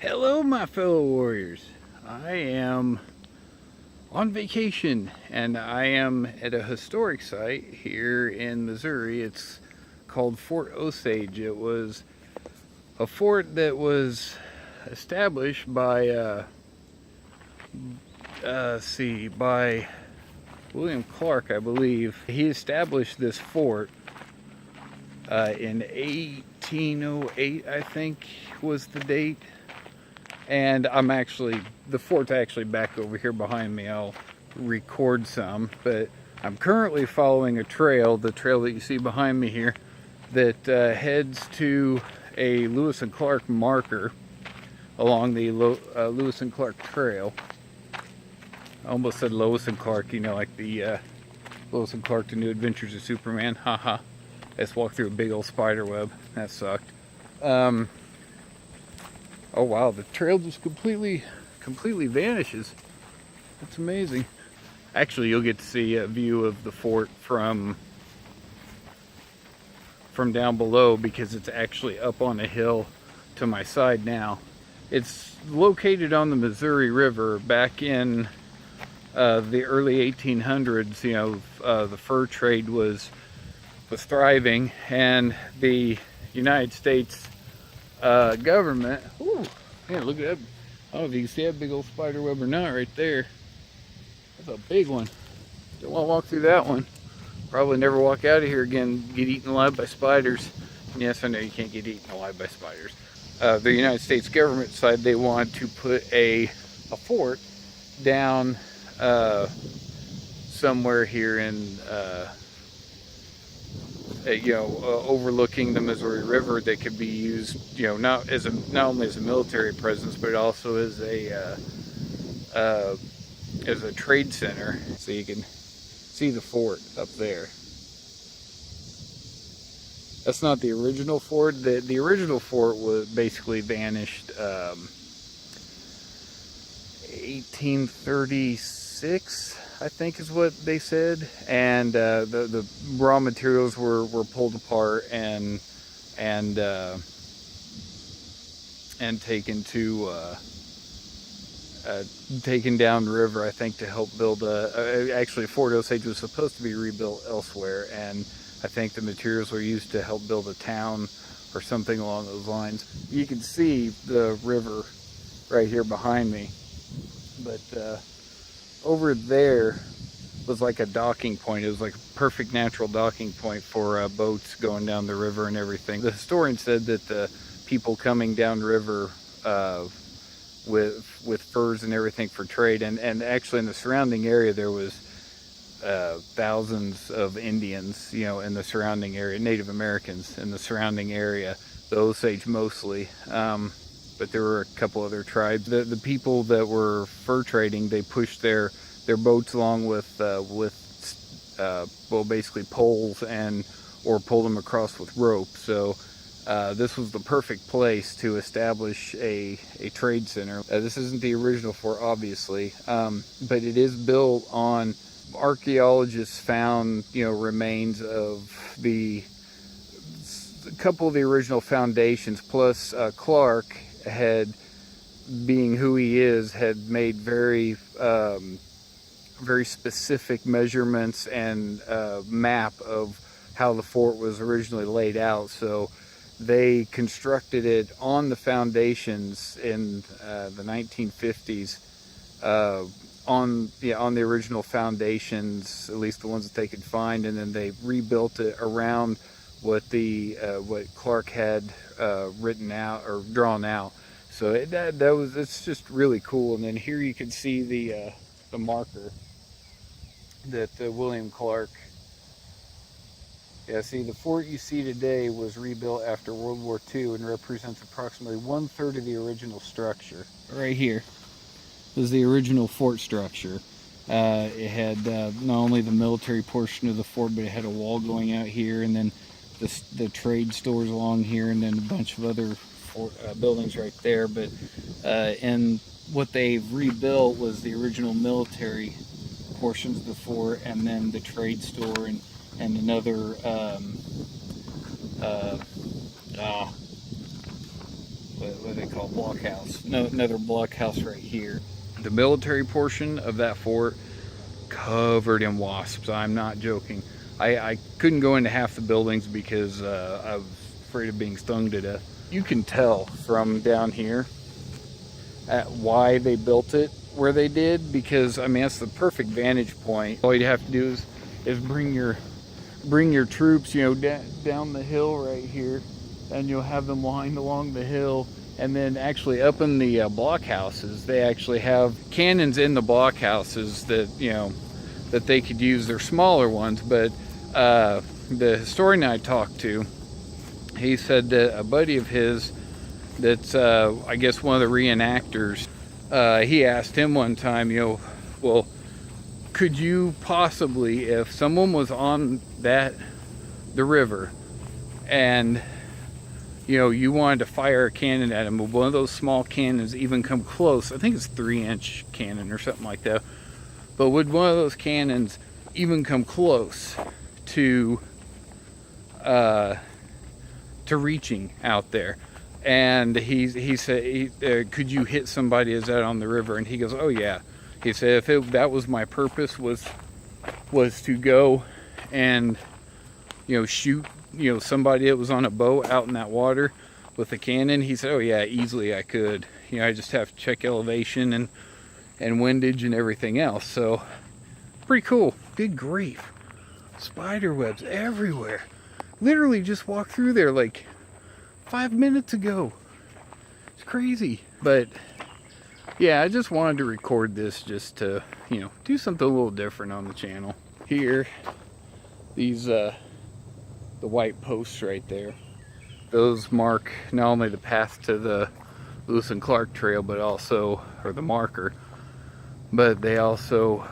Hello, my fellow warriors. I am on vacation and I am at a historic site here in Missouri. It's called Fort Osage. It was a fort that was established by, by William Clark, I believe. He established this fort in 1808, I think was the date. And the fort's actually back over here behind me. I'll record some, but I'm currently following a trail, the trail that you see behind me here, that heads to a Lewis and Clark marker along the Lewis and Clark Trail. I almost said Lois and Clark, you know, like the Lois and Clark, The New Adventures of Superman. Haha. I just walked through a big old spider web. That sucked. Oh wow, the trail just completely vanishes. That's amazing. Actually, you'll get to see a view of the fort from down below because it's actually up on a hill to my side now. It's located on the Missouri River. Back in the early 1800s, you know, the fur trade was thriving, and the United States government. Ooh, yeah, look at that. I don't know if you can see that big old spider web or not right there. That's a big one. Don't want to walk through that one. Probably never walk out of here again, get eaten alive by spiders. And yes, I know you can't get eaten alive by spiders. The United States government decided they wanted to put a fort down somewhere here in overlooking the Missouri River that could be used, you know, not only as a military presence, but also as a trade center. So you can see the fort up there. That's not the original fort. The original fort was basically vanished 1836. I think is what they said, and the raw materials were pulled apart and taken to taken down the river, I think, to help build actually Fort Osage was supposed to be rebuilt elsewhere, and I think the materials were used to help build a town or something along those lines. You can see the river right here behind me, but over there was like a docking point. It was like a perfect natural docking point for boats going down the river and everything. The historian said that the people coming down the river with furs and everything for trade, and actually in the surrounding area there was thousands of Indians, you know, in the surrounding area, Native Americans in the surrounding area, the Osage mostly. But there were a couple other tribes. The people that were fur trading, they pushed their boats along with basically poles or pulled them across with rope. So this was the perfect place to establish a trade center. This isn't the original fort, obviously, but it is built on. Archaeologists found, you know, remains of a couple of the original foundations, plus Clark had, being who he is, had made very specific measurements and map of how the fort was originally laid out. So they constructed it on the foundations in the 1950s, on the original foundations, at least the ones that they could find, and then they rebuilt it around what Clark had written out or drawn out. So it's just really cool. And then here you can see the marker that William Clark. Yeah, see, the fort you see today was rebuilt after World War II and represents approximately 1/3 of the original structure. Right here is the original fort structure. It had not only the military portion of the fort, but it had a wall going out here, and then the trade stores along here, and then a bunch of other buildings right there. But and what they've rebuilt was the original military portions of the fort, and then the trade store and another what they call blockhouse. No, another blockhouse right here. The military portion of that fort covered in wasps. I'm not joking. I couldn't go into half the buildings because I was afraid of being stung to death. You can tell from down here at why they built it where they did, because I mean that's the perfect vantage point. All you have to do is bring your troops, you know, down the hill right here, and you'll have them lined along the hill. And then actually up in the blockhouses, they actually have cannons in the blockhouses that, you know, that they could use. They're smaller ones, but the historian I talked to, he said that a buddy of his that's I guess one of the reenactors, he asked him one time, you know, well, could you possibly, if someone was on the river and, you know, you wanted to fire a cannon at him, but one of those small cannons even come close, I think it's 3-inch cannon or something like that, but would one of those cannons even come close to reaching out there? And he said, could you hit somebody as that on the river? And he goes, oh yeah. He said, if that was my purpose, was to go and, you know, shoot, you know, somebody that was on a boat out in that water with a cannon, he said, oh yeah, easily I could. You know, I just have to check elevation and windage and everything else. So pretty cool. Good grief, spider webs everywhere. Literally just walked through there like 5 minutes ago. It's crazy. But yeah, I just wanted to record this just to, you know, do something a little different on the channel. Here, these the white posts right there, those mark not only the path to the Lewis and Clark Trail, but also, or the marker, but they also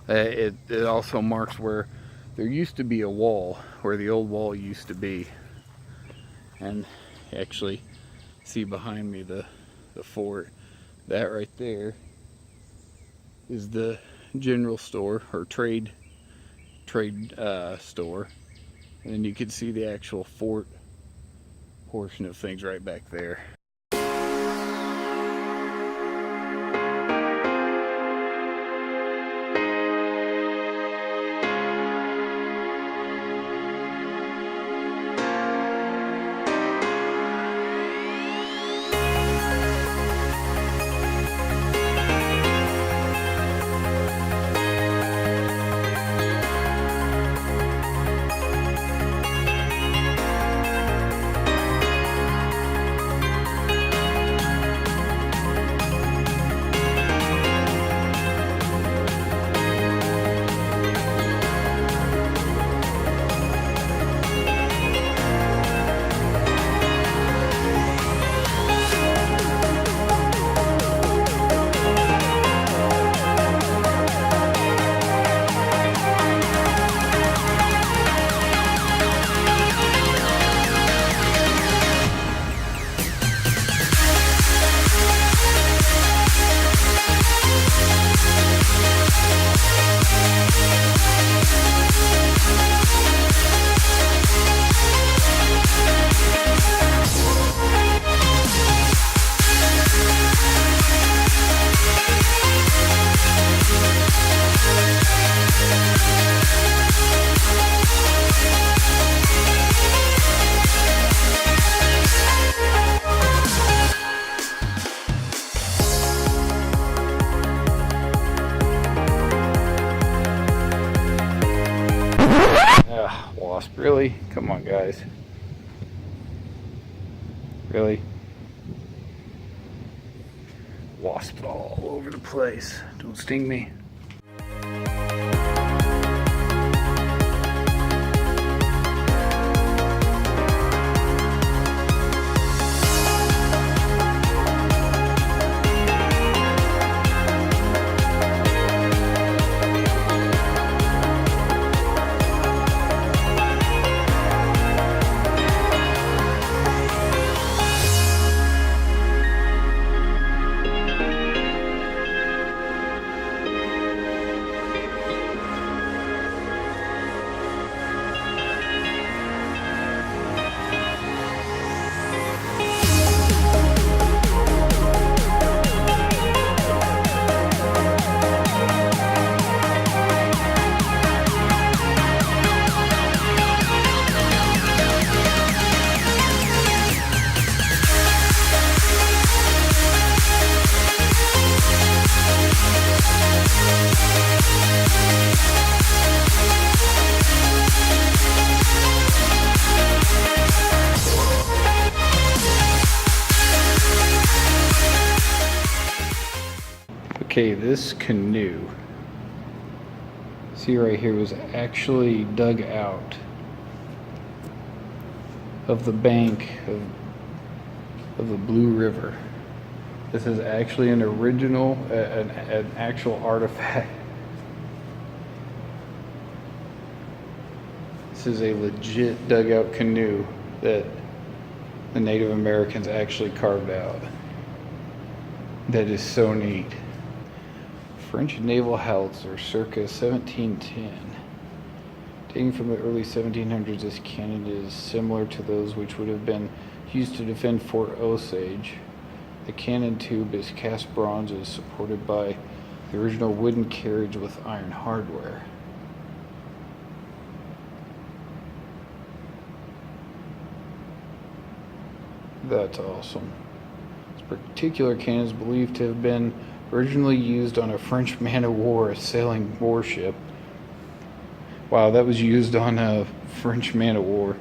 it also marks where there used to be a wall, where the old wall used to be. And actually see behind me the fort. That right there is the general store or trade store, and then you can see the actual fort portion of things right back there. Wasp, really? Come on, guys. Really? Wasps all over the place. Don't sting me. Okay, this canoe, see right here, was actually dug out of the bank of the Blue River. This is actually an original, an actual artifact. This is a legit dugout canoe that the Native Americans actually carved out. That is so neat. French naval howitzer circa 1710. Dating from the early 1700s, this cannon is similar to those which would have been used to defend Fort Osage. The cannon tube is cast bronze and is supported by the original wooden carriage with iron hardware. That's awesome. This particular cannon is believed to have been originally used on a French man-of-war, a sailing warship. Wow, that was used on a French man-of-war.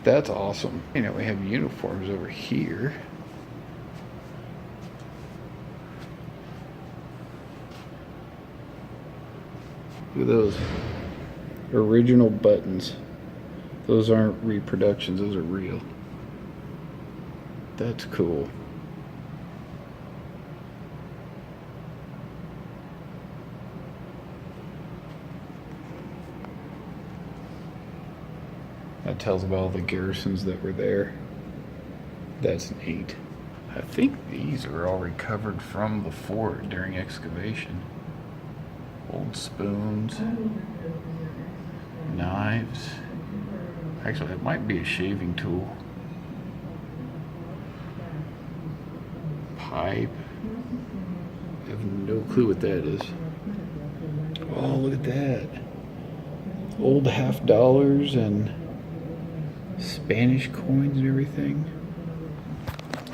That's awesome. You know, we have uniforms over here. Look at those original buttons. Those aren't reproductions, those are real. That's cool. That tells about all the garrisons that were there. That's neat. I think these are all recovered from the fort during excavation. Old spoons, knives. Actually, it might be a shaving tool. Pipe. I have no clue what that is. Oh, look at that. Old half dollars and Spanish coins and everything.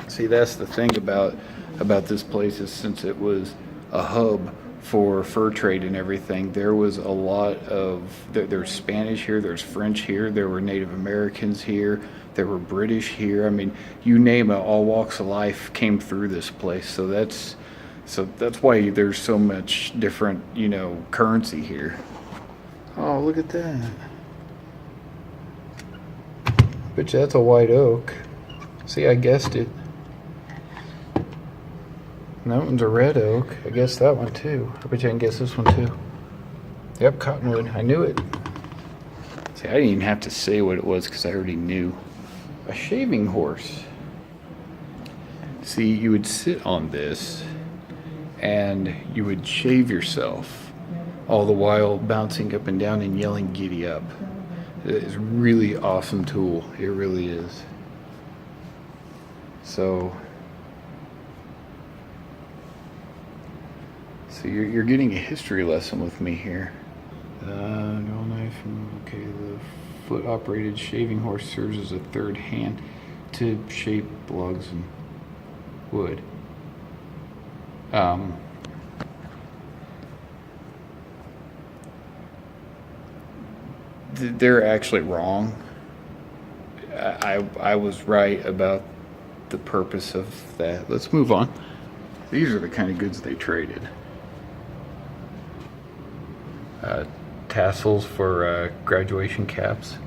See, that's the thing about this place, is since it was a hub for fur trade and everything, there was a lot of, there's Spanish here, there's French here, there were Native Americans here, there were British here. I mean, you name it, all walks of life came through this place. So that's why there's so much different, you know, currency here. Oh, look at that. Bet you that's a white oak. See, I guessed it. And that one's a red oak. I guessed that one too. I bet you I can guess this one too. Yep, cottonwood. I knew it. See, I didn't even have to say what it was because I already knew. A shaving horse. See, you would sit on this and you would shave yourself, all the while bouncing up and down and yelling "giddy up." It is a really awesome tool. It really is. So you're getting a history lesson with me here. No knife. Okay, the foot-operated shaving horse serves as a third hand to shape logs and wood. They're actually wrong. I was right about the purpose of that. Let's move on. These are the kind of goods they traded. Tassels for graduation caps.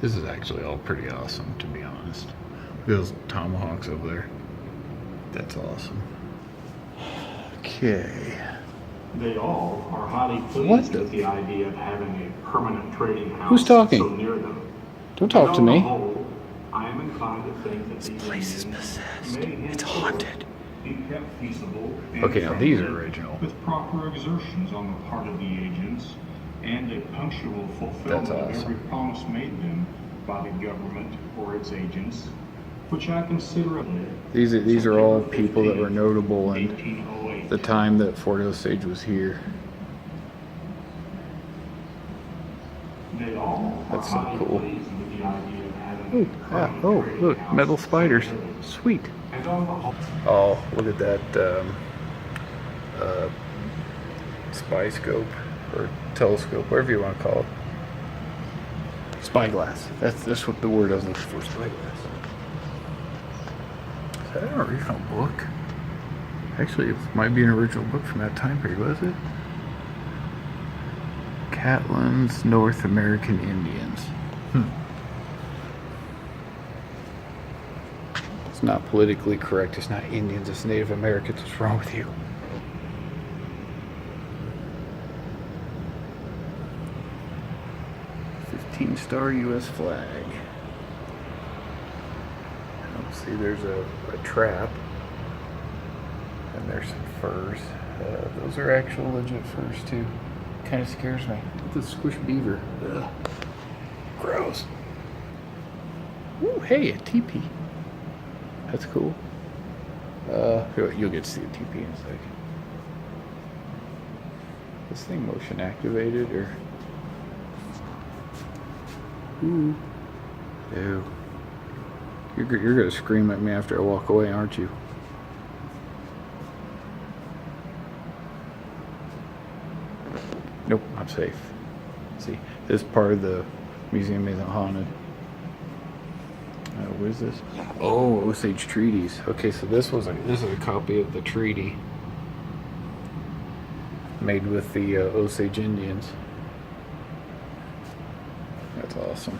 This is actually all pretty awesome, to be honest. Look at those tomahawks over there. That's awesome. Okay. They all are highly pleased with the idea of having a permanent trading house Who's talking? so near them. Don't talk to me. Whole, I am inclined to think that This place is possessed. It's haunted. Be kept peaceable Okay, now these are original. with proper exertions on the part of the agents and a punctual fulfillment of every promise made them by the government or its agents, which I consider These are all people that were notable in the time that Fort Osage was here. That's so cool. Ooh, yeah. Oh, look, metal spiders. Sweet. Oh, look at that spy scope or telescope, whatever you want to call it. Spyglass. That's what the word I was looking for. Spyglass. Is that an original book? Actually, it might be an original book from that time period, was it? Catlin's North American Indians. It's not politically correct. It's not Indians. It's Native Americans. What's wrong with you? Star U.S. flag. See, there's a trap, and there's some furs. Those are actual legit furs too. Kind of scares me. The squished beaver. Ugh. Gross. Ooh, hey, a teepee. That's cool. You'll get to see a teepee in a second. This thing motion activated or? Ooh. Ew. You're gonna scream at me after I walk away, aren't you? Nope, I'm safe. See, this part of the museum isn't haunted. What is this? Oh, Osage treaties. Okay, so this is a copy of the treaty made with the Osage Indians. That's awesome.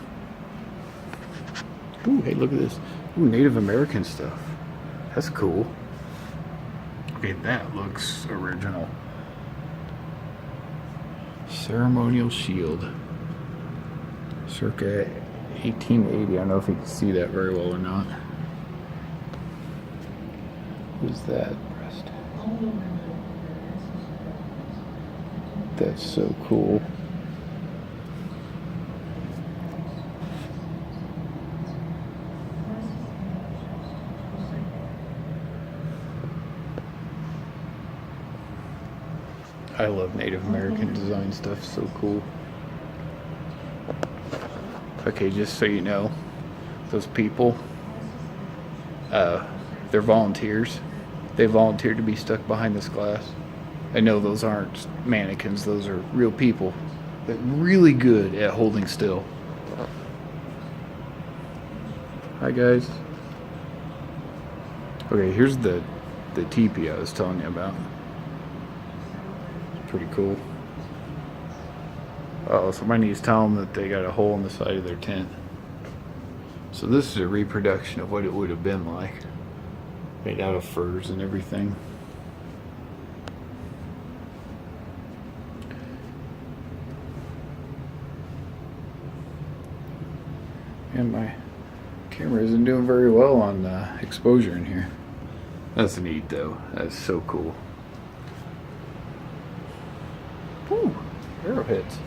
Ooh, hey, look at this. Ooh, Native American stuff. That's cool. Okay, that looks original. Ceremonial shield. Circa 1880. I don't know if you can see that very well or not. Who's that? That's so cool. I love Native American design stuff, so cool. Okay, just so you know, those people, they're volunteers. They volunteered to be stuck behind this glass. I know those aren't mannequins, those are real people. They're really good at holding still. Hi guys. Okay, here's the teepee I was telling you about. Pretty cool. Oh, somebody needs to tell them that they got a hole in the side of their tent. So this is a reproduction of what it would have been like. Made out of furs and everything. And my camera isn't doing very well on exposure in here. That's neat though. That's so cool. Ooh, arrowheads.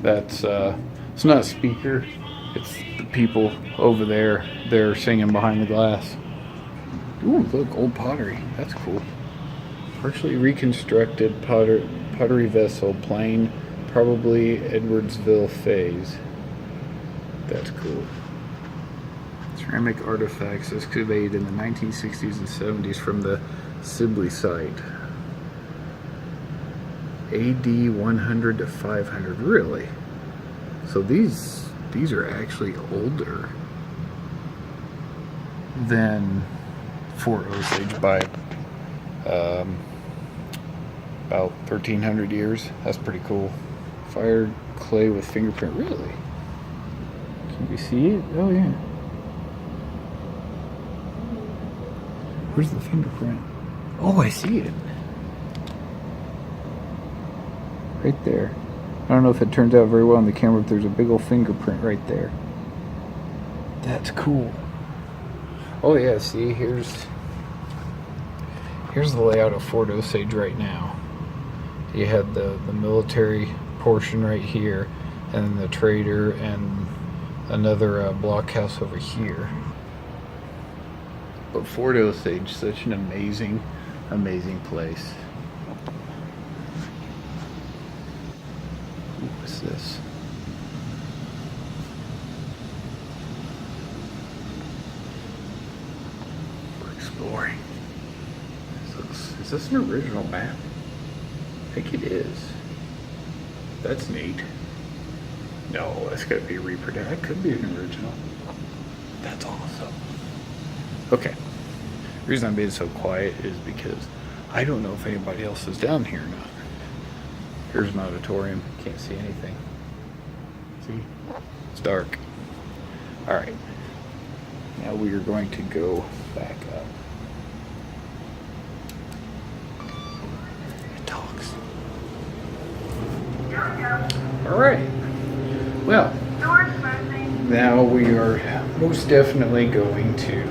That's it's not a speaker, it's the people over there. They're singing behind the glass. Ooh, look, old pottery. That's cool. Partially reconstructed pottery vessel, plain, probably Edwardsville phase. That's cool. Ceramic artifacts excavated in the 1960s and 70s from the Sibley site. AD 100 to 500, really? So these are actually older than Fort Osage by about 1,300 years. That's pretty cool. Fired clay with fingerprint, really? Can we see it? Oh yeah. Where's the fingerprint? Oh, I see it. Right there. I don't know if it turns out very well on the camera, but there's a big old fingerprint right there. That's cool. Oh yeah, see, here's the layout of Fort Osage right now. You had the military portion right here, and then the trader and another blockhouse over here. But Fort Osage, such an amazing, amazing place. Ooh, what's this? Is this an original map? I think it is. That's neat. No, that's gotta be reproduced. That could be an original. That's awesome. Okay. The reason I'm being so quiet is because I don't know if anybody else is down here or not. Here's an auditorium. Can't see anything. See? It's dark. Alright. Now we are going to go back up. It talks. Alright. Well, now we are most definitely going to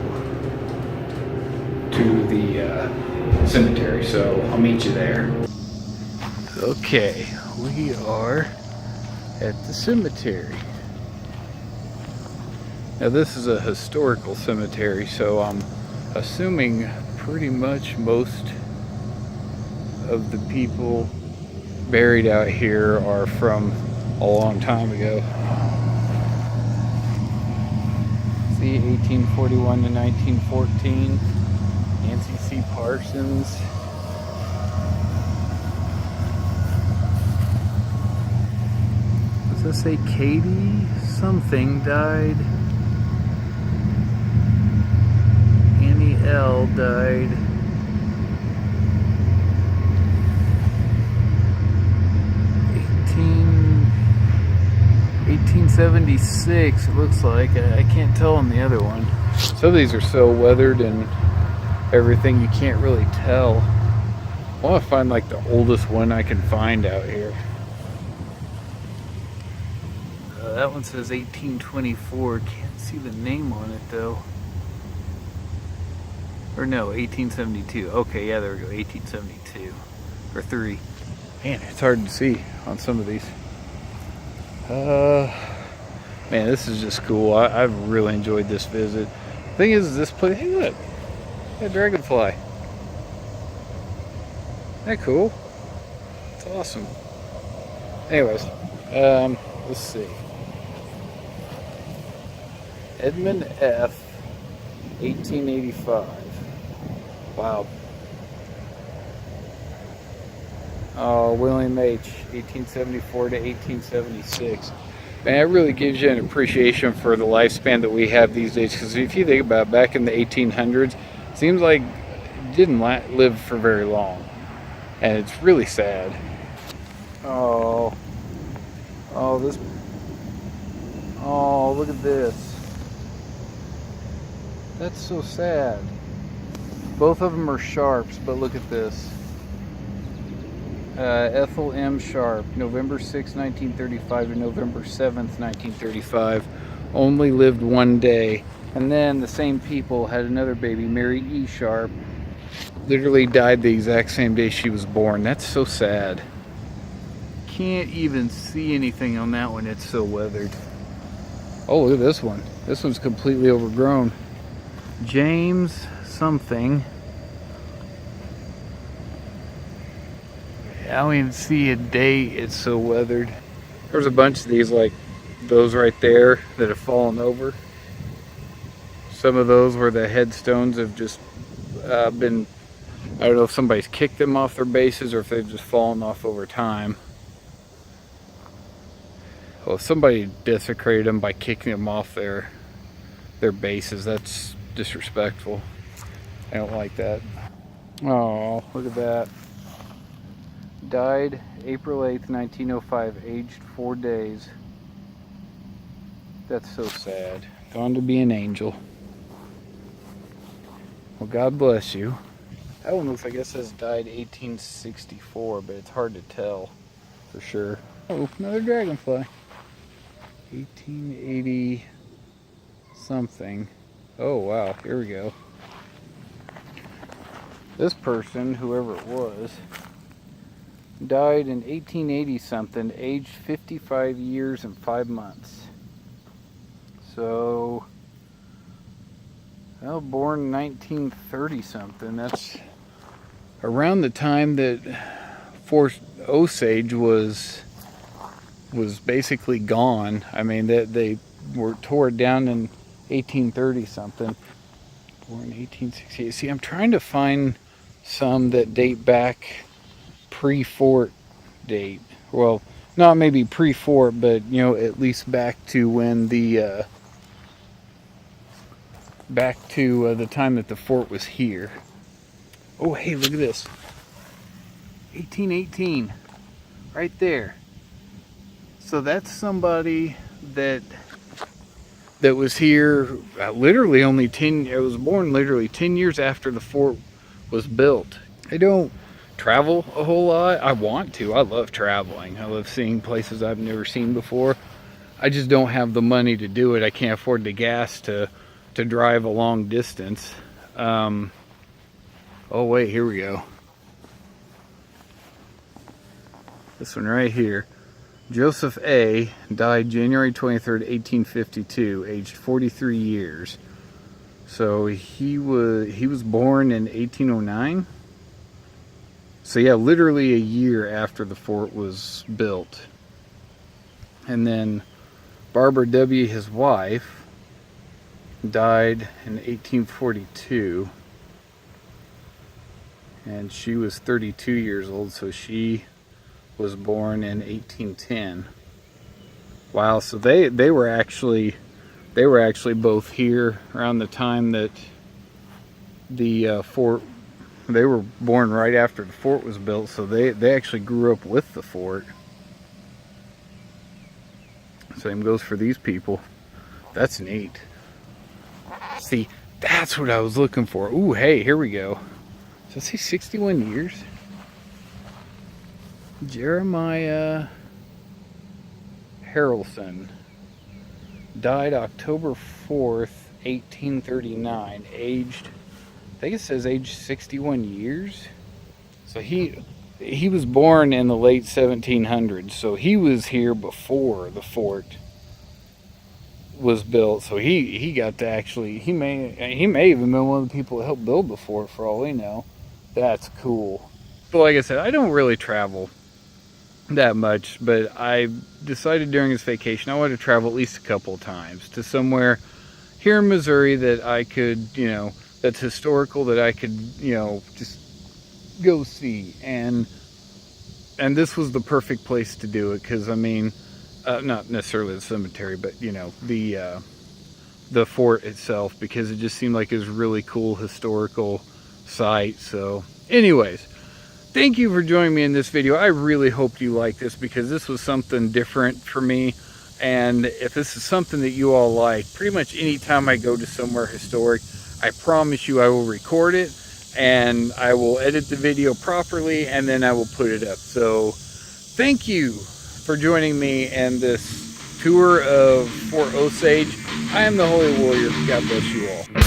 the cemetery, so I'll meet you there. Okay, we are at the cemetery. Now this is a historical cemetery, so I'm assuming pretty much most of the people buried out here are from a long time ago. See, 1841 to 1914. Nancy C. Parsons. Does this say Katie something died? Annie L. died. 1876, it looks like. I can't tell on the other one. Some of these are so weathered and everything, you can't really tell. I want to find like the oldest one I can find out here. That one says 1824. Can't see the name on it though. Or no, 1872. Okay, yeah, there we go. 1872 or 3. Man, it's hard to see on some of these. Man, this is just cool. I've really enjoyed this visit. The thing is, this place, hey look, a dragonfly. Isn't that cool? It's awesome. Anyways, let's see. Edmund F., 1885. Wow. William H., 1874 to 1876. Man, it really gives you an appreciation for the lifespan that we have these days. Because if you think about it, back in the 1800s, it seems like it didn't live for very long. And it's really sad. Oh, this. Oh, look at this. That's so sad. Both of them are Sharps, but look at this. Ethel M. Sharp, November 6, 1935 to November 7th, 1935. Only lived one day. And then the same people had another baby, Mary E. Sharp. Literally died the exact same day she was born. That's so sad. Can't even see anything on that one. It's so weathered. Oh, look at this one. This one's completely overgrown. James something. I don't even see a date. It's so weathered. There's a bunch of these like those right there that have fallen over. Some of those where the headstones have just been, I don't know if somebody's kicked them off their bases or if they've just fallen off over time. Well, if somebody desecrated them by kicking them off their bases, that's disrespectful. I don't like that. Oh, look at that. Died April 8th, 1905, aged 4 days. That's so sad. Gone to be an angel. Well, God bless you. That one looks like it says died 1864, but it's hard to tell for sure. Oh, another dragonfly. 1880 something. Oh, wow. Here we go. This person, whoever it was, died in 1880 something, aged 55 years and 5 months. So, well, born 1930 something. That's around the time that Fort Osage was basically gone. I mean, they were tore down in 1830 something. Born 1868. See, I'm trying to find some that date back pre-fort date. Well, not maybe pre-fort, but you know, at least back to when the the time that the fort was here. Oh, hey, look at this. 1818, right there. So that's somebody that was here literally only 10. It was born literally 10 years after the fort was built. I don't travel a whole lot. I want to. I love traveling. I love seeing places I've never seen before. I just don't have the money to do it. I can't afford the gas to drive a long distance. Oh wait, here we go. This one right here. Joseph A. died January 23rd, 1852, aged 43 years. So he was born in 1809. So yeah, literally a year after the fort was built. And then Barbara W., his wife, died in 1842. And she was 32 years old, so she was born in 1810. Wow, so they were actually both here around the time that the fort. They were born right after the fort was built, so they actually grew up with the fort. Same goes for these people. That's neat. See, that's what I was looking for. Ooh, hey, here we go. Does it say 61 years? Jeremiah Harrelson died October 4th, 1839, aged, I think it says age 61 years. So he was born in the late 1700s, so he was here before the fort was built. So he got to actually, he may even been one of the people that helped build the fort, for all we know. That's cool. But like I said, I don't really travel that much, but I decided during this vacation I wanted to travel at least a couple of times to somewhere here in Missouri that I could, you know, that's historical, that I could, you know, just go see. And this was the perfect place to do it, because I mean, not necessarily the cemetery, but you know, the fort itself, because it just seemed like it was a really cool historical site. So anyways, thank you for joining me in this video. I really hope you like this, because this was something different for me. And if this is something that you all like, pretty much anytime I go to somewhere historic, I promise you I will record it and I will edit the video properly, and then I will put it up. So thank you for joining me in this tour of Fort Osage. I am the Holy Warrior. God bless you all.